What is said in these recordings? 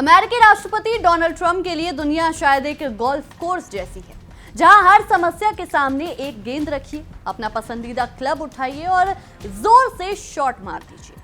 अमेरिकी राष्ट्रपति Donald Trump के लिए दुनिया शायद एक गोल्फ कोर्स जैसी है, जहां हर समस्या के सामने एक गेंद रखिए, अपना पसंदीदा क्लब उठाइए और जोर से शॉट मार दीजिए।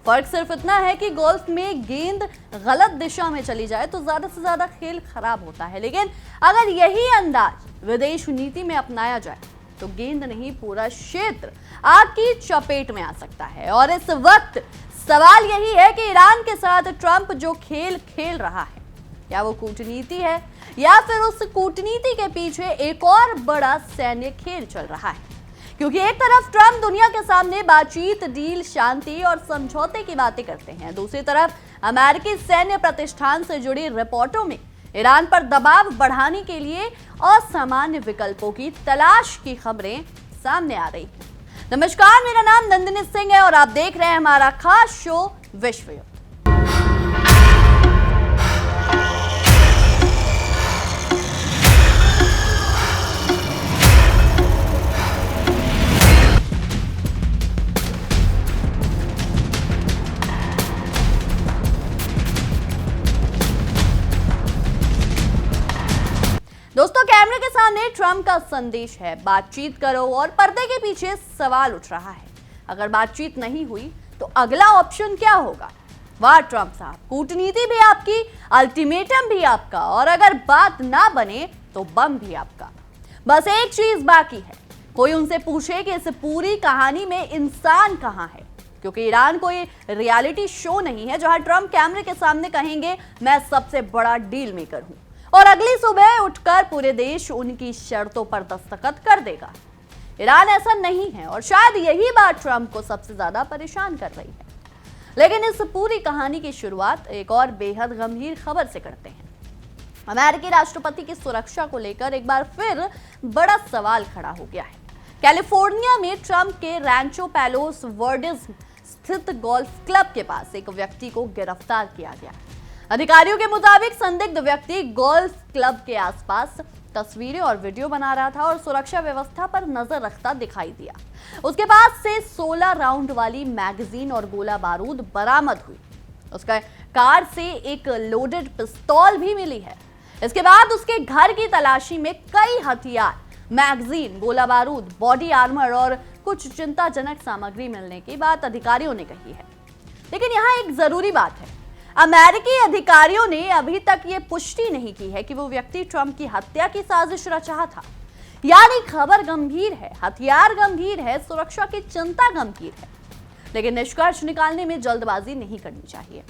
फर्क सिर्फ इतना है कि गोल्फ में गेंद गलत दिशा में चली जाए तो ज्यादा से ज्यादा खेल खराब होता है, लेकिन अगर यही अंदाज विदेश नीति में अपनाया जाए तो गेंद नहीं पूरा क्षेत्र आग की चपेट में आ सकता है। और इस वक्त सवाल यही है कि ईरान के साथ ट्रंप जो खेल खेल रहा है, क्या वो कूटनीति है या फिर उस कूटनीति के पीछे एक और बड़ा सैन्य खेल चल रहा है। क्योंकि एक तरफ ट्रंप दुनिया के सामने बातचीत, डील, शांति और समझौते की बातें करते हैं, दूसरी तरफ अमेरिकी सैन्य प्रतिष्ठान से जुड़ी रिपोर्टों में ईरान पर दबाव बढ़ाने के लिए असामान्य विकल्पों की तलाश की खबरें सामने आ रही हैं। नमस्कार, मेरा नाम नंदिनी सिंह है और आप देख रहे हैं हमारा खास शो विश्व युद्ध। दोस्तों, कैमरे के सामने ट्रंप का संदेश है, बातचीत करो, और पर्दे के पीछे सवाल उठ रहा है, अगर बातचीत नहीं हुई तो अगला ऑप्शन क्या होगा? वाह ट्रंप साहब, कूटनीति भी आपकी, अल्टीमेटम भी आपका, और अगर बात ना बने तो बम भी आपका। बस एक चीज बाकी है, कोई उनसे पूछे कि इस पूरी कहानी में इंसान कहां है। क्योंकि ईरान कोई रियलिटी शो नहीं है जहां ट्रंप कैमरे के सामने कहेंगे मैं सबसे बड़ा डील मेकर हूं और अगली सुबह उठकर पूरे देश उनकी शर्तों पर दस्तखत कर देगा। ईरान ऐसा नहीं है और शायद यही बात ट्रंप को सबसे ज्यादा परेशान कर रही है। लेकिन इस पूरी कहानी की शुरुआत एक और बेहद गंभीर खबर से करते हैं। अमेरिकी राष्ट्रपति की सुरक्षा को लेकर एक बार फिर बड़ा सवाल खड़ा हो गया है। कैलिफोर्निया में ट्रंप के रैंचो पैलोस वर्डेस स्थित गोल्फ क्लब के पास एक व्यक्ति को गिरफ्तार किया गया। अधिकारियों के मुताबिक संदिग्ध व्यक्ति गोल्फ क्लब के आसपास तस्वीरें और वीडियो बना रहा था और सुरक्षा व्यवस्था पर नजर रखता दिखाई दिया। उसके पास से 16 राउंड वाली मैगजीन और गोला बारूद बरामद हुई। उसका कार से एक लोडेड पिस्तौल भी मिली है। इसके बाद उसके घर की तलाशी में कई हथियार, मैगजीन, गोला बारूद, बॉडी आर्मर और कुछ चिंताजनक सामग्री मिलने की बात अधिकारियों ने कही है। लेकिन यहाँ एक जरूरी बात है, अमेरिकी अधिकारियों ने अभी तक ये पुष्टि नहीं की है कि वो व्यक्ति ट्रंप की हत्या की साजिश रच रहा था। यानी खबर गंभीर है, हथियार गंभीर है, सुरक्षा की चिंता गंभीर है, लेकिन निष्कर्ष निकालने में जल्दबाजी नहीं करनी चाहिए।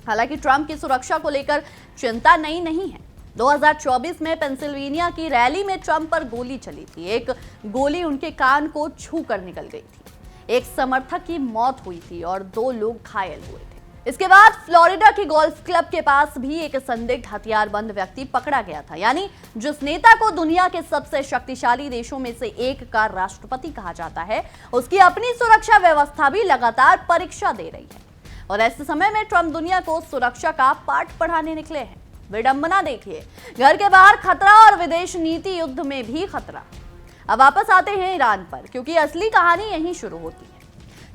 हालांकि ट्रंप की सुरक्षा को लेकर चिंता नई नहीं है। 2024 में पेंसिल्वेनिया की रैली में ट्रंप पर गोली चली थी। एक गोली उनके कान को छू कर निकल गई थी। एक समर्थक की मौत हुई थी और 2 लोग घायल हुए थे। इसके बाद फ्लोरिडा के गोल्फ क्लब के पास भी एक संदिग्ध हथियारबंद व्यक्ति पकड़ा गया था। यानी जिस नेता को दुनिया के सबसे शक्तिशाली देशों में से एक का राष्ट्रपति कहा जाता है, उसकी अपनी सुरक्षा व्यवस्था भी लगातार परीक्षा दे रही है। और ऐसे समय में ट्रंप दुनिया को सुरक्षा का पाठ पढ़ाने निकले हैं। विडंबना देखिए, घर के बाहर खतरा और विदेश नीति युद्ध में भी खतरा। अब वापस आते हैं ईरान पर, क्योंकि असली कहानी यहीं शुरू होती है।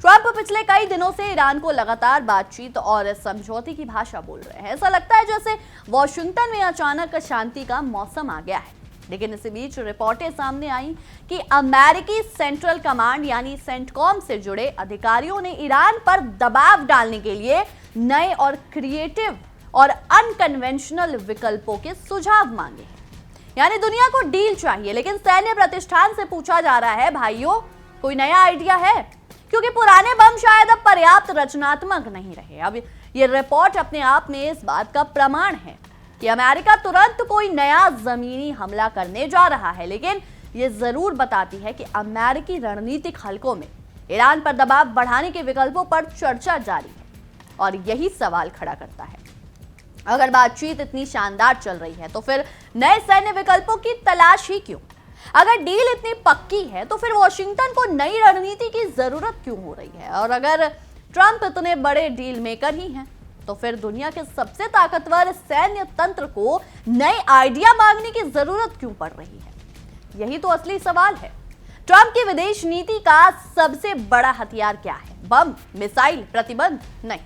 ट्रंप पिछले कई दिनों से ईरान को लगातार बातचीत और समझौते की भाषा बोल रहे हैं। ऐसा लगता है जैसे वॉशिंगटन में अचानक शांति का मौसम आ गया है। लेकिन इसी बीच रिपोर्टें सामने आई कि अमेरिकी सेंट्रल कमांड यानी सेंटकॉम से जुड़े अधिकारियों ने ईरान पर दबाव डालने के लिए नए और क्रिएटिव और अनकन्वेंशनल विकल्पों के सुझाव मांगे हैं। यानी दुनिया को डील चाहिए, लेकिन सैन्य प्रतिष्ठान से पूछा जा रहा है, भाइयों कोई नया आइडिया है? क्योंकि पुराने बम शायद अब पर्याप्त रचनात्मक नहीं रहे। अब ये रिपोर्ट अपने आप में इस बात का प्रमाण है कि अमेरिका तुरंत कोई नया जमीनी हमला करने जा रहा है, लेकिन ये जरूर बताती है कि अमेरिकी रणनीतिक हलकों में ईरान पर दबाव बढ़ाने के विकल्पों पर चर्चा जारी है। और यही सवाल खड़ा करता है, अगर बातचीत इतनी शानदार चल रही है तो फिर नए सैन्य विकल्पों की तलाश ही क्यों? अगर डील इतनी पक्की है तो फिर वॉशिंगटन को नई रणनीति की जरूरत क्यों हो रही है? और अगर ट्रंप इतने बड़े डील मेकर ही हैं, तो फिर दुनिया के सबसे ताकतवर सैन्य तंत्र को नए आइडिया मांगने की जरूरत क्यों पड़ रही है? यही तो असली सवाल है। ट्रंप की विदेश नीति का सबसे बड़ा हथियार क्या है? बम, मिसाइल, प्रतिबंध? नहीं,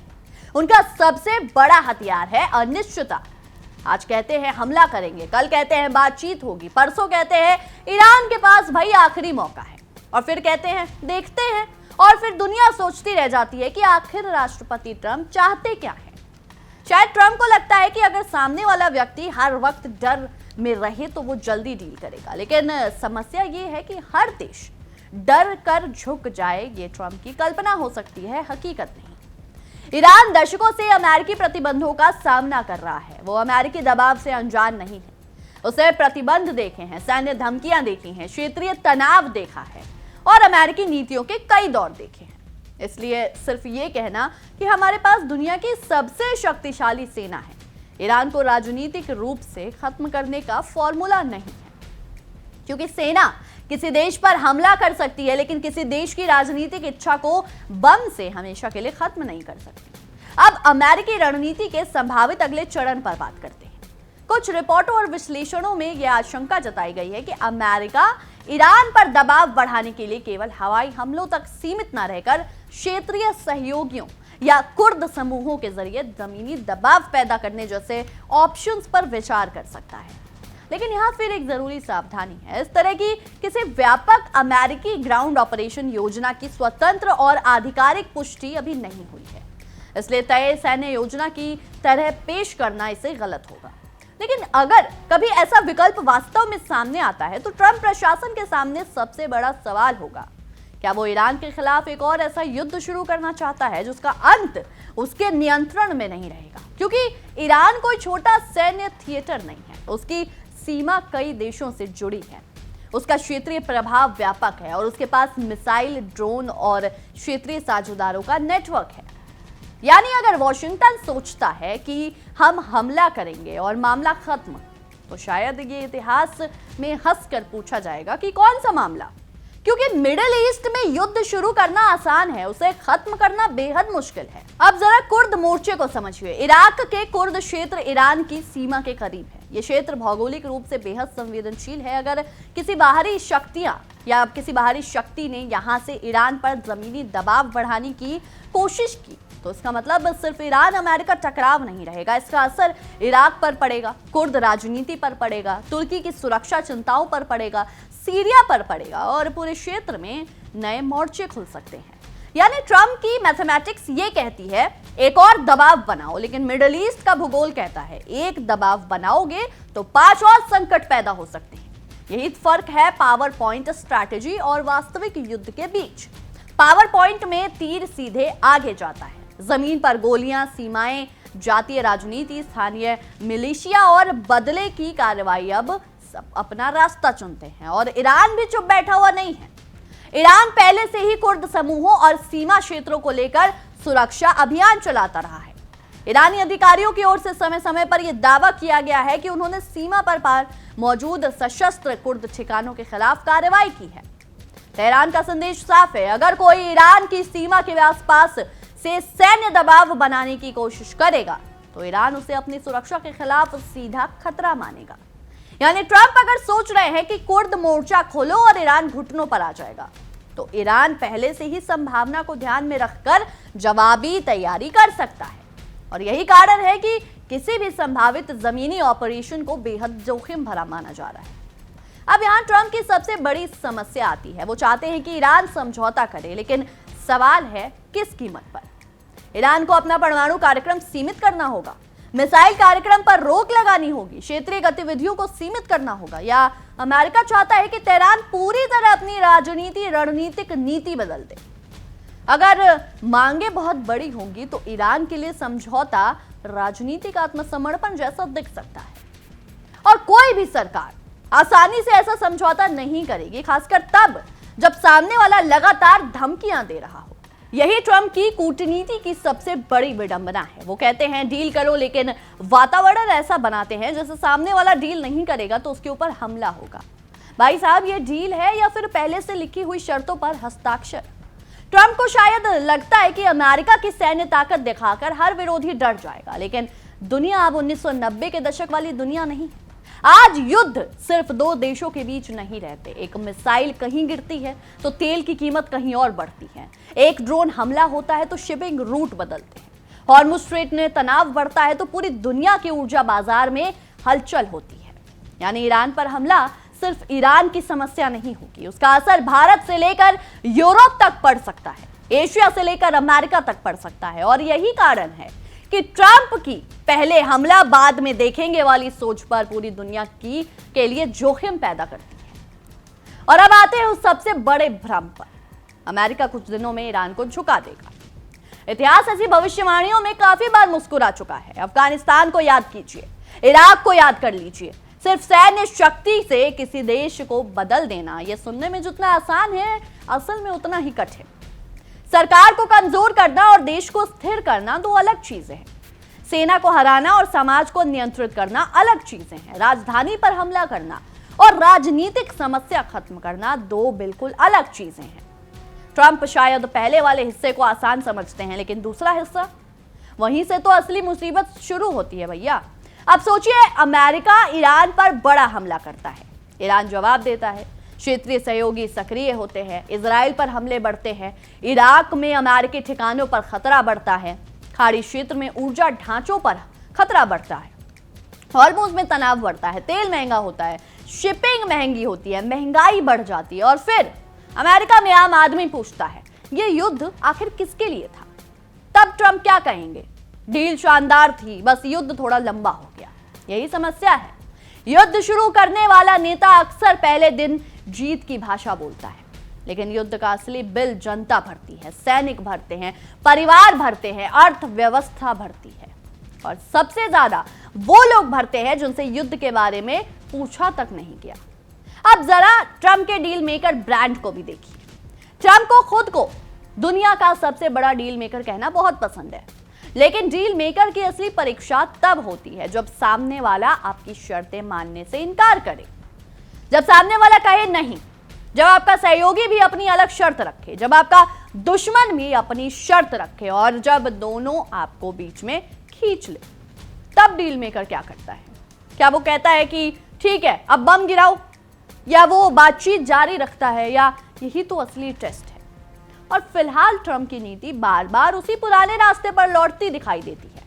उनका सबसे बड़ा हथियार है अनिश्चितता। आज कहते हैं हमला करेंगे, कल कहते हैं बातचीत होगी, परसों कहते हैं ईरान के पास भाई आखिरी मौका है, और फिर कहते हैं देखते हैं, और फिर दुनिया सोचती रह जाती है कि आखिर राष्ट्रपति ट्रंप चाहते क्या है। शायद ट्रंप को लगता है कि अगर सामने वाला व्यक्ति हर वक्त डर में रहे तो वो जल्दी डील करेगा, लेकिन समस्या ये है कि हर देश डर कर झुक जाए, ये ट्रंप की कल्पना हो सकती है, हकीकत नहीं। ईरान दशकों से अमेरिकी प्रतिबंधों का सामना कर रहा है, वो अमेरिकी दबाव से अनजान नहीं है। उसे प्रतिबंध देखे हैं, सैन्य धमकियां देखी हैं, क्षेत्रीय तनाव देखा है और अमेरिकी नीतियों के कई दौर देखे हैं। इसलिए सिर्फ ये कहना कि हमारे पास दुनिया की सबसे शक्तिशाली सेना है, ईरान को राजनीतिक रूप से खत्म करने का फॉर्मूला नहीं है। क्योंकि सेना किसी देश पर हमला कर सकती है, लेकिन किसी देश की राजनीतिक इच्छा को बम से हमेशा के लिए खत्म नहीं कर सकती। अब अमेरिकी रणनीति के संभावित अगले चरण पर बात करते हैं। कुछ रिपोर्टों और विश्लेषणों में यह आशंका जताई गई है कि अमेरिका ईरान पर दबाव बढ़ाने के लिए केवल हवाई हमलों तक सीमित न रहकर क्षेत्रीय सहयोगियों या कुर्द समूहों के जरिए जमीनी दबाव पैदा करने जैसे ऑप्शंस पर विचार कर सकता है। लेकिन यहाँ फिर एक जरूरी सावधानी है, इस तरह की किसी व्यापक अमेरिकी ग्राउंड ऑपरेशन योजना की स्वतंत्र और आधिकारिक पुष्टि अभी नहीं हुई है, इसलिए तय सैन्य योजना की तरह पेश करना इसे गलत होगा। लेकिन अगर कभी ऐसा विकल्प वास्तव में सामने आता है तो ट्रंप प्रशासन के सामने सबसे बड़ा सवाल होगा, क्या वो ईरान के खिलाफ एक और ऐसा युद्ध शुरू करना चाहता है जिसका अंत उसके नियंत्रण में नहीं रहेगा? क्योंकि ईरान कोई छोटा सैन्य थिएटर नहीं है, उसकी सीमा कई देशों से जुड़ी है, उसका क्षेत्रीय प्रभाव व्यापक है और उसके पास मिसाइल, ड्रोन और क्षेत्रीय साझेदारों का नेटवर्क है। यानी अगर वॉशिंगटन सोचता है कि हम हमला करेंगे और मामला खत्म, तो शायद ये इतिहास में हंसकर पूछा जाएगा कि कौन सा मामला? क्योंकि मिडिल ईस्ट में युद्ध शुरू करना आसान है, उसे खत्म करना बेहद मुश्किल है। अब जरा कुर्द मोर्चे को समझिए। इराक के कुर्द क्षेत्र ईरान की सीमा के करीब है। ये क्षेत्र भौगोलिक रूप से बेहद संवेदनशील है। अगर किसी बाहरी शक्ति ने यहाँ से ईरान पर जमीनी दबाव बढ़ाने की कोशिश की तो इसका मतलब सिर्फ ईरान अमेरिका टकराव नहीं रहेगा, इसका असर इराक पर पड़ेगा, कुर्द राजनीति पर पड़ेगा, तुर्की की सुरक्षा चिंताओं पर पड़ेगा, सीरिया पर पड़ेगा और पूरे क्षेत्र में नए मोर्चे खुल सकते हैं। यानी ट्रंप की मैथमेटिक्स ये कहती है एक और दबाव बनाओ, लेकिन मिडिल ईस्ट का भूगोल कहता है एक दबाव बनाओगे तो 5 और संकट पैदा हो सकते हैं। यही फर्क है पावर पॉइंट स्ट्रैटेजी और वास्तविक युद्ध के बीच। पावर पॉइंट में तीर सीधे आगे जाता है, जमीन पर गोलियां, सीमाएं, जातीय राजनीति, स्थानीय मिलिशिया और बदले की कार्रवाई अब सब अपना रास्ता चुनते हैं। और ईरान भी चुप बैठा हुआ नहीं है। ईरान पहले से ही कुर्द समूहों और सीमा क्षेत्रों को लेकर सुरक्षा अभियान चलाता रहा है। ईरानी अधिकारियों की ओर से समय समय पर यह दावा किया गया है कि उन्होंने सीमा पर पार मौजूद सशस्त्र कुर्द ठिकानों के खिलाफ कार्रवाई की है। तेहरान का संदेश साफ है, अगर कोई ईरान की सीमा के आसपास से सैन्य दबाव बनाने की कोशिश करेगा तो ईरान उसे अपनी सुरक्षा के खिलाफ सीधा खतरा मानेगा। यानी ट्रंप अगर सोच रहे हैं कि कुर्द मोर्चा खोलो और ईरान घुटनों पर आ जाएगा, तो ईरान पहले से ही संभावना को ध्यान में रखकर जवाबी तैयारी कर सकता है। और यही कारण है कि किसी भी संभावित जमीनी ऑपरेशन को बेहद जोखिम भरा माना जा रहा है। अब यहां ट्रंप की सबसे बड़ी समस्या आती है। वो चाहते हैं कि ईरान समझौता करे, लेकिन सवाल है किस कीमत पर? ईरान को अपना परमाणु कार्यक्रम सीमित करना होगा, मिसाइल कार्यक्रम पर रोक लगानी होगी, क्षेत्रीय गतिविधियों को सीमित करना होगा, या अमेरिका चाहता है कि तेहरान पूरी तरह अपनी रणनीतिक नीति बदल दे? अगर मांगे बहुत बड़ी होंगी तो ईरान के लिए समझौता राजनीतिक आत्मसमर्पण जैसा दिख सकता है। और कोई भी सरकार आसानी से ऐसा समझौता नहीं करेगी, खासकर तब जब सामने वाला लगातार धमकियां दे रहा हो। यही ट्रंप की कूटनीति की सबसे बड़ी विडंबना है। वो कहते हैं डील करो, लेकिन वातावरण ऐसा बनाते हैं जैसे सामने वाला डील नहीं करेगा तो उसके ऊपर हमला होगा। भाई साहब, ये डील है या फिर पहले से लिखी हुई शर्तों पर हस्ताक्षर? ट्रंप को शायद लगता है कि अमेरिका की सैन्य ताकत दिखाकर हर विरोधी डर जाएगा, लेकिन दुनिया अब 1990 के दशक वाली दुनिया नहीं है। आज युद्ध सिर्फ 2 देशों के बीच नहीं रहते। एक मिसाइल कहीं गिरती है तो तेल की कीमत कहीं और बढ़ती है, एक ड्रोन हमला होता है तो शिपिंग रूट बदलते हैं, हॉर्मुज़ स्ट्रेट में तनाव बढ़ता है तो पूरी दुनिया के ऊर्जा बाजार में हलचल होती है। यानी ईरान पर हमला सिर्फ ईरान की समस्या नहीं होगी, उसका असर भारत से लेकर यूरोप तक पड़ सकता है, एशिया से लेकर अमेरिका तक पड़ सकता है। और यही कारण है कि ट्रंप की पहले हमला बाद में देखेंगे वाली सोच पर पूरी दुनिया के लिए जोखिम पैदा करती है। और अब आते हैं उस सबसे बड़े भ्रम पर, अमेरिका कुछ दिनों में ईरान को झुका देगा। इतिहास ऐसी भविष्यवाणियों में काफी बार मुस्कुरा चुका है। अफगानिस्तान को याद कीजिए, इराक को याद कर लीजिए। सिर्फ सैन्य शक्ति से किसी देश को बदल देना यह सुनने में जितना आसान है, असल में उतना ही कठिन। सरकार को कमजोर करना और देश को स्थिर करना दो अलग चीजें हैं। सेना को हराना और समाज को नियंत्रित करना अलग चीजें हैं। राजधानी पर हमला करना और राजनीतिक समस्या खत्म करना दो बिल्कुल अलग चीजें हैं। ट्रंप शायद पहले वाले हिस्से को आसान समझते हैं, लेकिन दूसरा हिस्सा, वहीं से तो असली मुसीबत शुरू होती है भैया। अब सोचिए, अमेरिका ईरान पर बड़ा हमला करता है, ईरान जवाब देता है, क्षेत्रीय सहयोगी सक्रिय होते हैं, इजराइल पर हमले बढ़ते हैं, इराक में अमेरिकी ठिकानों पर खतरा बढ़ता है, खाड़ी क्षेत्र में ऊर्जा ढांचों पर खतरा बढ़ता है, हॉर्मुज़ में तनाव बढ़ता है, तेल महंगा होता है, शिपिंग महंगी होती है, महंगाई बढ़ जाती है। और फिर अमेरिका में आम आदमी पूछता है, ये युद्ध आखिर किसके लिए था? तब ट्रंप क्या कहेंगे? डील शानदार थी, बस युद्ध थोड़ा लंबा हो गया। यही समस्या है, युद्ध शुरू करने वाला नेता अक्सर पहले दिन जीत की भाषा बोलता है, लेकिन युद्ध का असली बिल जनता भरती है, सैनिक भरते हैं, परिवार भरते हैं, अर्थव्यवस्था भरती है, और सबसे ज्यादा वो लोग भरते हैं जिनसे युद्ध के बारे में पूछा तक नहीं गया। अब जरा ट्रंप के डील मेकर ब्रांड को भी देखिए। ट्रंप को खुद को दुनिया का सबसे बड़ा डील मेकर कहना बहुत पसंद है, लेकिन डील मेकर की असली परीक्षा तब होती है जब सामने वाला आपकी शर्तें मानने से इनकार करे, जब सामने वाला कहे नहीं, जब आपका सहयोगी भी अपनी अलग शर्त रखे, जब आपका दुश्मन भी अपनी शर्त रखे, और जब दोनों आपको बीच में खींच ले। तब डील मेकर क्या करता है? क्या वो कहता है कि ठीक है अब बम गिराओ, या वो बातचीत जारी रखता है? या यही तो असली टेस्ट है। और फिलहाल ट्रंप की नीति बार बार उसी पुराने रास्ते पर लौटती दिखाई देती है।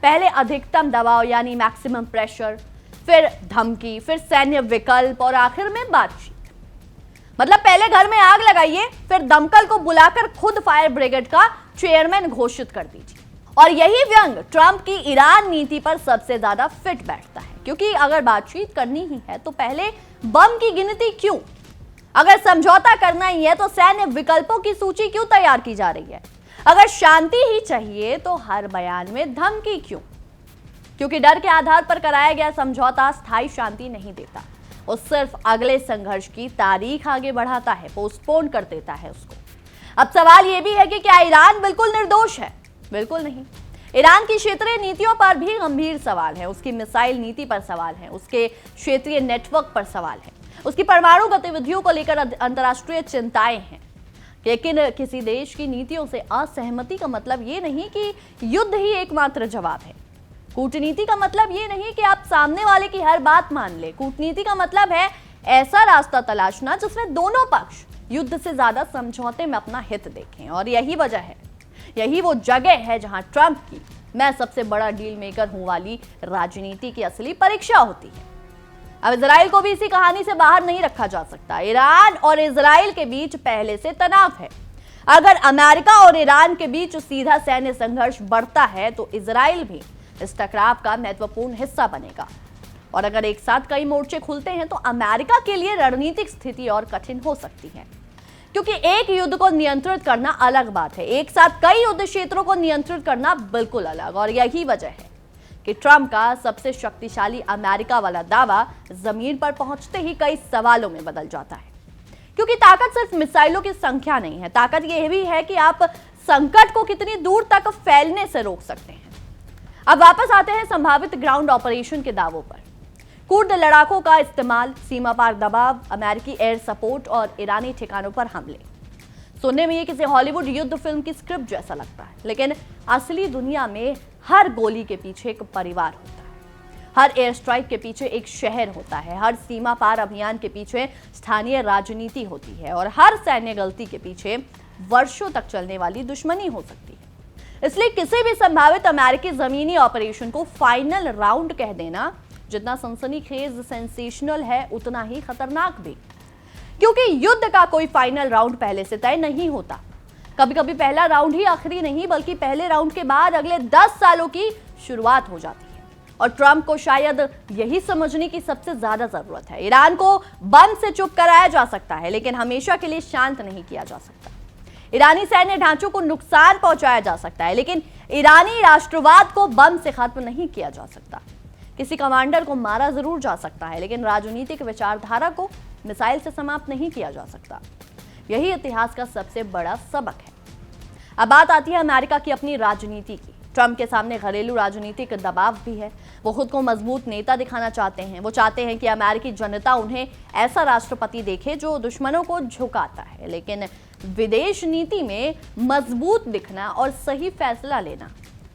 पहले अधिकतम दबाव यानी मैक्सिमम प्रेशर, फिर धमकी, फिर सैन्य विकल्प, और आखिर में बातचीत। मतलब पहले घर में आग लगाइए, फिर दमकल को बुलाकर खुद फायर ब्रिगेड का चेयरमैन घोषित कर दीजिए। और यही व्यंग ट्रंप की ईरान नीति पर सबसे ज्यादा फिट बैठता है, क्योंकि अगर बातचीत करनी ही है तो पहले बम की गिनती क्यों? अगर समझौता करना ही है तो सैन्य विकल्पों की सूची क्यों तैयार की जा रही है? अगर शांति ही चाहिए तो हर बयान में धमकी क्यों? क्योंकि डर के आधार पर कराया गया समझौता स्थायी शांति नहीं देता, वो सिर्फ अगले संघर्ष की तारीख आगे बढ़ाता है, पोस्टपोन कर देता है उसको। अब सवाल यह भी है कि क्या ईरान बिल्कुल निर्दोष है? बिल्कुल नहीं। ईरान की क्षेत्रीय नीतियों पर भी गंभीर सवाल है, उसकी मिसाइल नीति पर सवाल है, उसके क्षेत्रीय नेटवर्क पर सवाल है, उसकी परमाणु गतिविधियों को लेकर अंतर्राष्ट्रीय चिंताएं हैं। लेकिन किसी देश की नीतियों से असहमति का मतलब ये नहीं कि युद्ध ही एकमात्र जवाब है। कूटनीति का मतलब ये नहीं कि आप सामने वाले की हर बात मान ले। कूटनीति का मतलब है ऐसा रास्ता तलाशना जिसमें दोनों पक्ष युद्ध से ज्यादा समझौते में अपना हित देखें। और यही वजह है, यही वो जगह है जहां ट्रंप की मैं सबसे बड़ा डील मेकर हूं वाली राजनीति की असली परीक्षा होती है। अब इजराइल को भी इसी कहानी से बाहर नहीं रखा जा सकता। ईरान और इजराइल के बीच पहले से तनाव है। अगर अमेरिका और ईरान के बीच सीधा सैन्य संघर्ष बढ़ता है तो इजराइल भी इस टकराव का महत्वपूर्ण हिस्सा बनेगा। और अगर एक साथ कई मोर्चे खुलते हैं तो अमेरिका के लिए रणनीतिक स्थिति और कठिन हो सकती है, क्योंकि एक युद्ध को नियंत्रित करना अलग बात है, एक साथ कई युद्ध क्षेत्रों को नियंत्रित करना बिल्कुल अलग। और यही वजह है कि ट्रंप का सबसे शक्तिशाली अमेरिका वाला दावा जमीन पर पहुंचते ही कई सवालों में बदल जाता है। क्योंकि ताकत सिर्फ मिसाइलों की संख्या नहीं है, ताकत यह भी है कि आप संकट को कितनी दूर तक फैलने से रोक सकते हैं। अब वापस आते हैं संभावित ग्राउंड ऑपरेशन के दावों पर। कुर्द लड़ाकों का इस्तेमाल, सीमा पार दबाव, अमेरिकी एयर सपोर्ट और ईरानी ठिकानों पर हमले। सुनने में ये किसी हॉलीवुड युद्ध फिल्म की स्क्रिप्ट जैसा लगता है, लेकिन असली दुनिया में हर गोली के पीछे एक परिवार होता है, हर एयर स्ट्राइक के पीछे एक शहर होता है, हर सीमा पार अभियान के पीछे स्थानीय राजनीति होती है, और हर सैन्य गलती के पीछे वर्षों तक चलने वाली दुश्मनी हो सकती है। इसलिए किसी भी संभावित अमेरिकी जमीनी ऑपरेशन को फाइनल राउंड कह देना जितना सनसनीखेज सेंसेशनल है उतना ही खतरनाक भी, क्योंकि युद्ध का कोई फाइनल राउंड पहले से तय नहीं होता। कभी कभी पहला राउंड ही आखिरी नहीं बल्कि पहले राउंड के बाद अगले 10 सालों की शुरुआत हो जाती है। और ट्रंप को शायद यही समझने की सबसे ज्यादा जरूरत है। ईरान को बम से चुप कराया जा सकता है लेकिन हमेशा के लिए शांत नहीं किया जा सकता। ईरानी सैन्य ढांचों को नुकसान पहुंचाया जा सकता है लेकिन ईरानी राष्ट्रवाद को बम से खत्म नहीं किया जा सकता। किसी कमांडर को मारा जरूर जा सकता है लेकिन राजनीतिक विचारधारा को मिसाइल से समाप्त नहीं किया जा सकता। यही इतिहास का सबसे बड़ा सबक है। अब बात आती है अमेरिका की अपनी राजनीति की। ट्रंप के सामने घरेलू राजनीतिक दबाव भी है। वो खुद को मजबूत नेता दिखाना चाहते हैं। वो चाहते हैं कि अमेरिकी जनता उन्हें ऐसा राष्ट्रपति देखे जो दुश्मनों को झुकाता है। लेकिन विदेश नीति में मजबूत दिखना और सही फैसला लेना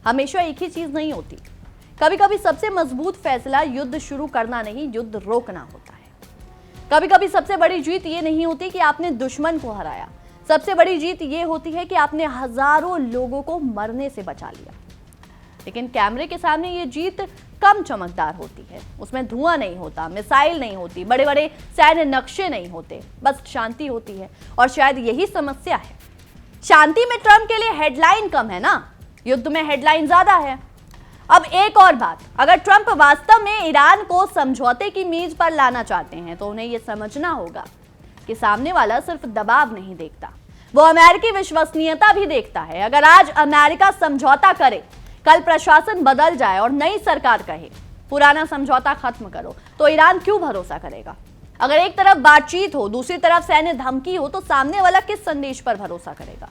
हमेशा एक ही चीज नहीं होती। कभी कभी सबसे मजबूत फैसला युद्ध शुरू करना नहीं, युद्ध रोकना होता है। कभी कभी सबसे बड़ी जीत ये नहीं होती कि आपने दुश्मन को हराया, सबसे बड़ी जीत ये होती है कि आपने हजारों लोगों को मरने से बचा लिया। लेकिन कैमरे के सामने ये जीत कम चमकदार होती है। उसमें धुआं नहीं होता, मिसाइल नहीं होती, बड़े बड़े सैन्य नक्शे नहीं होते, बस शांति होती है। और शायद यही समस्या है। शांति में ट्रंप के लिए हेडलाइन कम है ना, युद्ध में हेडलाइन ज्यादा है। अब एक और बात, अगर ट्रंप वास्तव में ईरान को समझौते की मेज पर लाना चाहते हैं तो उन्हें यह समझना होगा कि सामने वाला सिर्फ दबाव नहीं देखता, वो अमेरिकी विश्वसनीयता भी देखता है। अगर आज अमेरिका समझौता करे, कल प्रशासन बदल जाए और नई सरकार कहे पुराना समझौता खत्म करो, तो ईरान क्यों भरोसा करेगा? अगर एक तरफ बातचीत हो, दूसरी तरफ सैन्य धमकी हो, तो सामने वाला किस संदेश पर भरोसा करेगा?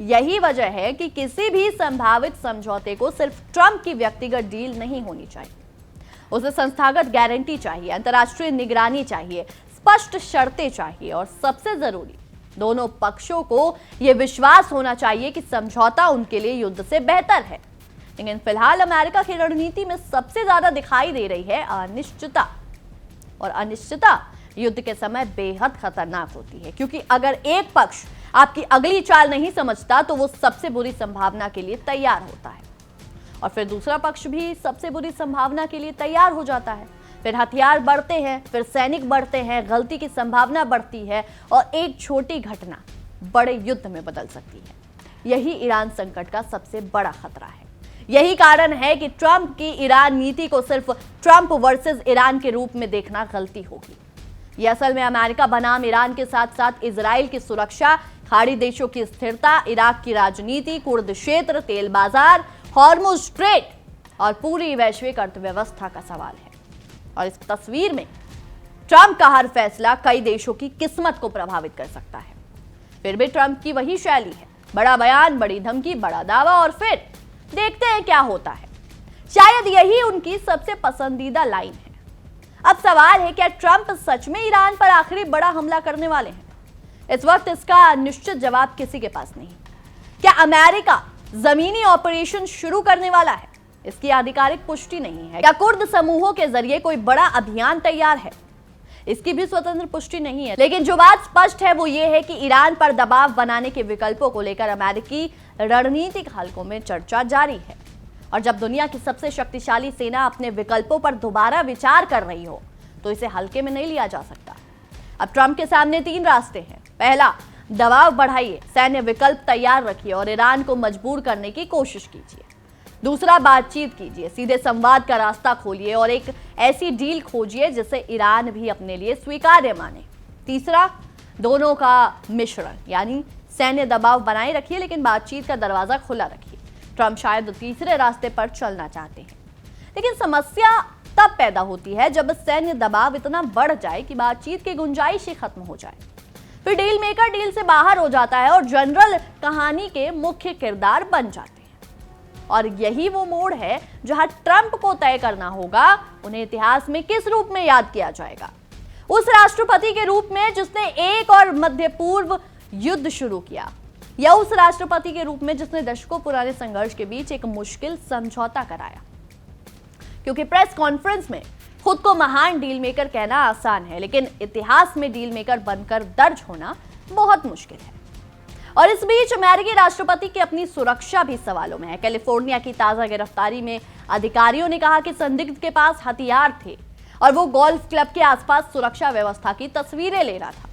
यही वजह है कि किसी भी संभावित समझौते को सिर्फ ट्रंप की व्यक्तिगत डील नहीं होनी चाहिए। उसे संस्थागत गारंटी चाहिए, अंतर्राष्ट्रीय निगरानी चाहिए, स्पष्ट शर्तें चाहिए और सबसे जरूरी, दोनों पक्षों को यह विश्वास होना चाहिए कि समझौता उनके लिए युद्ध से बेहतर है। लेकिन फिलहाल अमेरिका की रणनीति में सबसे ज्यादा दिखाई दे रही है अनिश्चितता। और अनिश्चितता युद्ध के समय बेहद खतरनाक होती है, क्योंकि अगर एक पक्ष आपकी अगली चाल नहीं समझता तो वो सबसे बुरी संभावना के लिए तैयार होता है और फिर दूसरा पक्ष भी सबसे बुरी संभावना के लिए तैयार हो जाता है। फिर हथियार बढ़ते हैं, फिर सैनिक बढ़ते हैं, गलती की संभावना बढ़ती है और एक छोटी घटना बड़े युद्ध में बदल सकती है। यही ईरान संकट का सबसे बड़ा खतरा है। यही कारण है कि ट्रंप की ईरान नीति को सिर्फ ट्रंप वर्सेस ईरान के रूप में देखना गलती होगी। यह असल में अमेरिका बनाम ईरान के साथ साथ इजराइल की सुरक्षा, खाड़ी देशों की स्थिरता, इराक की राजनीति, कुर्द क्षेत्र, तेल बाजार, हॉर्मुज स्ट्रेट और पूरी वैश्विक अर्थव्यवस्था का सवाल है। और इस तस्वीर में ट्रंप का हर फैसला कई देशों की किस्मत को प्रभावित कर सकता है। फिर भी ट्रंप की वही शैली है, बड़ा बयान, बड़ी धमकी, बड़ा दावा और फिर देखते हैं क्या होता है। शायद यही उनकी सबसे पसंदीदा लाइन है। अब सवाल है, क्या ट्रंप सच में ईरान पर आखिरी बड़ा हमला करने वाले हैं? इस वक्त इसका निश्चित जवाब किसी के पास नहीं। क्या अमेरिका जमीनी ऑपरेशन शुरू करने वाला है? इसकी आधिकारिक पुष्टि नहीं है। क्या कुर्द समूहों के जरिए कोई बड़ा अभियान तैयार है? इसकी भी स्वतंत्र पुष्टि नहीं है। लेकिन जो बात स्पष्ट है वो ये है कि ईरान पर दबाव बनाने के विकल्पों को लेकर अमेरिकी रणनीतिक हलकों में चर्चा जारी है। और जब दुनिया की सबसे शक्तिशाली सेना अपने विकल्पों पर दोबारा विचार कर रही हो तो इसे हल्के में नहीं लिया जा सकता। अब ट्रंप के सामने 3 रास्ते हैं। पहला, दबाव बढ़ाइए, सैन्य विकल्प तैयार रखिए और ईरान को मजबूर करने की कोशिश कीजिए। दूसरा, बातचीत कीजिए, सीधे संवाद का रास्ता खोलिए और एक ऐसी डील खोजिए जिसे ईरान भी अपने लिए स्वीकार्य माने। तीसरा, दोनों का मिश्रण, यानी सैन्य दबाव बनाए रखिए लेकिन बातचीत का दरवाजा खुला रखिए। ट्रंप शायद तीसरे रास्ते पर चलना चाहते हैं। लेकिन समस्या तब पैदा होती है जब सैन्य दबाव इतना बढ़ जाए कि बातचीत की गुंजाइश ही खत्म हो जाए। फिर डील मेकर डील से बाहर हो जाता है और जनरल कहानी के मुख्य किरदार बन जाते हैं। और यही वो मोड़ है जहां ट्रंप को तय करना होगा उन्हें इतिहास में किस रूप में याद किया जाएगा। उस राष्ट्रपति के रूप में जिसने एक और मध्य पूर्व युद्ध शुरू किया, या उस राष्ट्रपति के रूप में जिसने दशकों पुराने संघर्ष के बीच एक मुश्किल समझौता कराया। क्योंकि प्रेस कॉन्फ्रेंस में खुद को महान डील मेकर कहना आसान है, लेकिन इतिहास में डील मेकर बनकर दर्ज होना बहुत मुश्किल है। और इस बीच अमेरिकी राष्ट्रपति की अपनी सुरक्षा भी सवालों में है। कैलिफोर्निया की ताजा गिरफ्तारी में अधिकारियों ने कहा कि संदिग्ध के पास हथियार थे और वो गोल्फ क्लब के आसपास सुरक्षा व्यवस्था की तस्वीरें ले रहा था,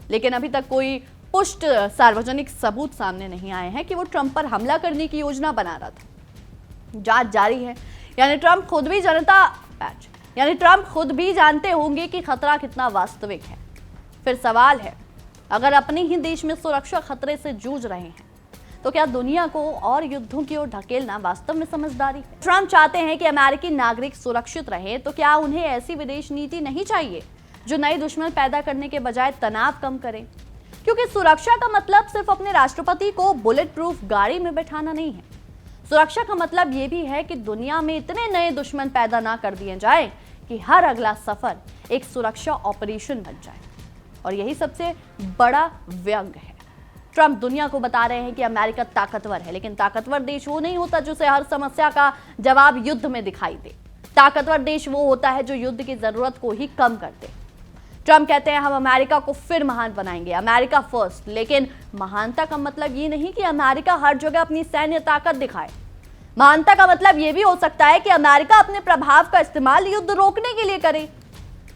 लेकिन अभी तक कोई पुष्ट सार्वजनिक सबूत सामने नहीं आए हैं कि वो ट्रंप पर हमला करने की योजना बना रहा था। जांच जारी है, यानी ट्रंप खुद भी जानते होंगे कि खतरा कितना वास्तविक है। फिर सवाल है, अगर अपने ही देश में सुरक्षा खतरे से जूझ रहे हैं तो क्या दुनिया को और युद्धों की ओर ढकेलना वास्तव में समझदारी है? ट्रंप चाहते हैं कि अमेरिकी नागरिक सुरक्षित रहे, तो क्या उन्हें ऐसी विदेश नीति नहीं चाहिए जो नए दुश्मन पैदा करने के बजाय तनाव कम करे? क्योंकि सुरक्षा का मतलब सिर्फ अपने राष्ट्रपति को बुलेट प्रूफ गाड़ी में बैठाना नहीं है। सुरक्षा का मतलब यह भी है कि दुनिया में इतने नए दुश्मन पैदा ना कर दिए जाए कि हर अगला सफर एक सुरक्षा ऑपरेशन बन जाए। और यही सबसे बड़ा व्यंग है। ट्रंप दुनिया को बता रहे हैं कि अमेरिका ताकतवर है, लेकिन ताकतवर देश वो नहीं होता जिसे हर समस्या का जवाब युद्ध में दिखाई दे। ताकतवर देश वो होता है जो युद्ध की जरूरत को ही कम कर दे। ट्रंप कहते हैं हम अमेरिका को फिर महान बनाएंगे, अमेरिका फर्स्ट। लेकिन महानता का मतलब ये नहीं कि अमेरिका हर जगह अपनी सैन्य ताकत दिखाए। महानता का मतलब ये भी हो सकता है कि अमेरिका अपने प्रभाव का इस्तेमाल युद्ध रोकने के लिए करे,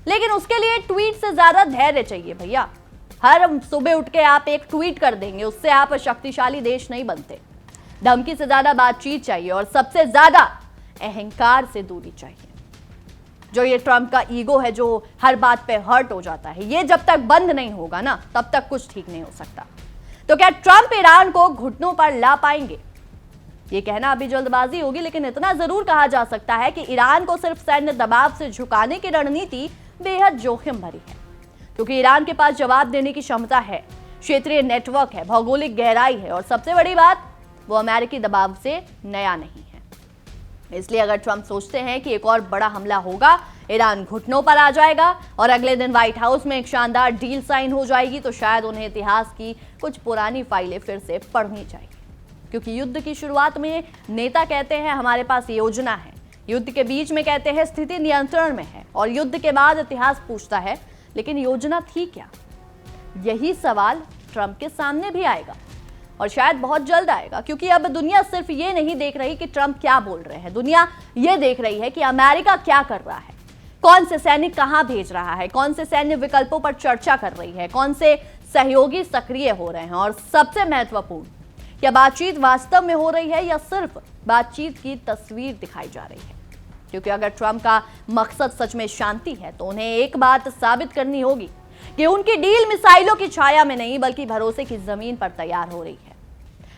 लेकिन उसके लिए ट्वीट से ज्यादा धैर्य चाहिए भैया। हर सुबह उठ के आप एक ट्वीट कर देंगे, उससे आप शक्तिशाली देश नहीं बनते। धमकी से ज्यादा बातचीत चाहिए और सबसे ज्यादा अहंकार से दूरी चाहिए। जो ये ट्रंप का ईगो है जो हर बात पे हर्ट हो जाता है, ये जब तक बंद नहीं होगा ना तब तक कुछ ठीक नहीं हो सकता। तो क्या ट्रंप ईरान को घुटनों पर ला पाएंगे? ये कहना अभी जल्दबाजी होगी, लेकिन इतना जरूर कहा जा सकता है कि ईरान को सिर्फ सैन्य दबाव से झुकाने की रणनीति बेहद जोखिम भरी है, क्योंकि ईरान के पास जवाब देने की क्षमता है, क्षेत्रीय नेटवर्क है, भौगोलिक गहराई है और सबसे बड़ी बात, वो अमेरिकी दबाव से नया नहीं है। इसलिए अगर ट्रंप सोचते हैं कि एक और बड़ा हमला होगा, ईरान घुटनों पर आ जाएगा और अगले दिन व्हाइट हाउस में एक शानदार डील साइन हो जाएगी, तो शायद उन्हें इतिहास की कुछ पुरानी फाइलें फिर से पढ़नी चाहिए। क्योंकि युद्ध की शुरुआत में नेता कहते हैं हमारे पास योजना है, युद्ध के बीच में कहते हैं स्थिति नियंत्रण में है, और युद्ध के बाद इतिहास पूछता है लेकिन योजना थी क्या? यही सवाल ट्रंप के सामने भी आएगा और शायद बहुत जल्द आएगा, क्योंकि अब दुनिया सिर्फ ये नहीं देख रही कि ट्रंप क्या बोल रहे हैं, दुनिया ये देख रही है कि अमेरिका क्या कर रहा है, कौन से सैनिक कहां भेज रहा है, कौन से सैन्य विकल्पों पर चर्चा कर रही है, कौन से सहयोगी सक्रिय हो रहे हैं, और सबसे महत्वपूर्ण, क्या बातचीत वास्तव में हो रही है या सिर्फ बातचीत की तस्वीर दिखाई जा रही है। क्योंकि अगर ट्रंप का मकसद सच में शांति है तो उन्हें एक बात साबित करनी होगी कि उनकी डील मिसाइलों की छाया में नहीं बल्कि भरोसे की जमीन पर तैयार हो रही है।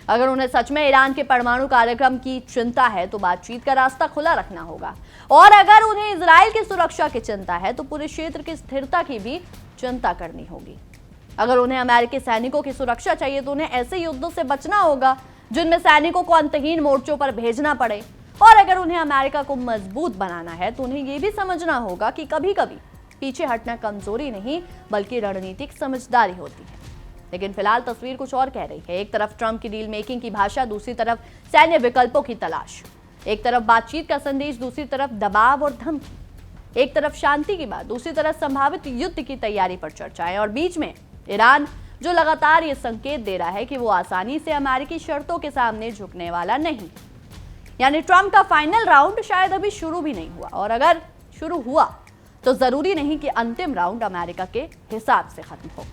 अगर उन्हें सच में ईरान के परमाणु कार्यक्रम की चिंता है तो बातचीत का रास्ता खुला रखना होगा, और अगर उन्हें इजराइल की सुरक्षा की चिंता है तो पूरे क्षेत्र की स्थिरता की भी चिंता करनी होगी। अगर उन्हें अमेरिकी सैनिकों की सुरक्षा चाहिए तो उन्हें ऐसे युद्धों से बचना होगा जिनमें सैनिकों को अंतहीन मोर्चों पर भेजना पड़े, और अगर उन्हें अमेरिका को मजबूत बनाना है तो उन्हें यह भी समझना होगा कि कभी कभी पीछे हटना कमजोरी नहीं बल्कि रणनीतिक समझदारी होती है। लेकिन फिलहाल तस्वीर कुछ और कह रही है। एक तरफ ट्रंप की डील मेकिंग की भाषा, दूसरी तरफ सैन्य विकल्पों की तलाश। एक तरफ बातचीत का संदेश, दूसरी तरफ दबाव और धमकी। एक तरफ शांति की बात, दूसरी तरफ संभावित युद्ध की तैयारी पर चर्चाएं, और बीच में ईरान जो लगातार ये संकेत दे रहा है कि वो आसानी से अमेरिकी शर्तों के सामने झुकने वाला नहीं। यानी ट्रंप का फाइनल राउंड शायद अभी शुरू भी नहीं हुआ, और अगर शुरू हुआ तो जरूरी नहीं कि अंतिम राउंड अमेरिका के हिसाब से खत्म हो।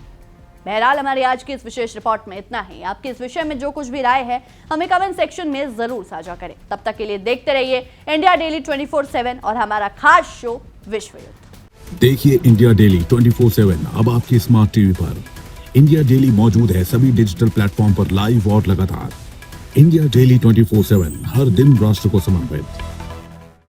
बहरहाल हमारी आज की इस विशेष रिपोर्ट में इतना ही। आपकी इस विषय में जो कुछ भी राय है हमें कमेंट सेक्शन में जरूर साझा करें। तब तक के लिए देखते रहिए इंडिया डेली 24/7 और हमारा खास शो विश्व युद्ध। देखिए इंडिया डेली 24/7 अब आपकी स्मार्ट टीवी पर। इंडिया डेली मौजूद है सभी डिजिटल प्लेटफॉर्म पर लाइव और लगातार। इंडिया डेली 24/7 हर दिन राष्ट्र को समर्पित।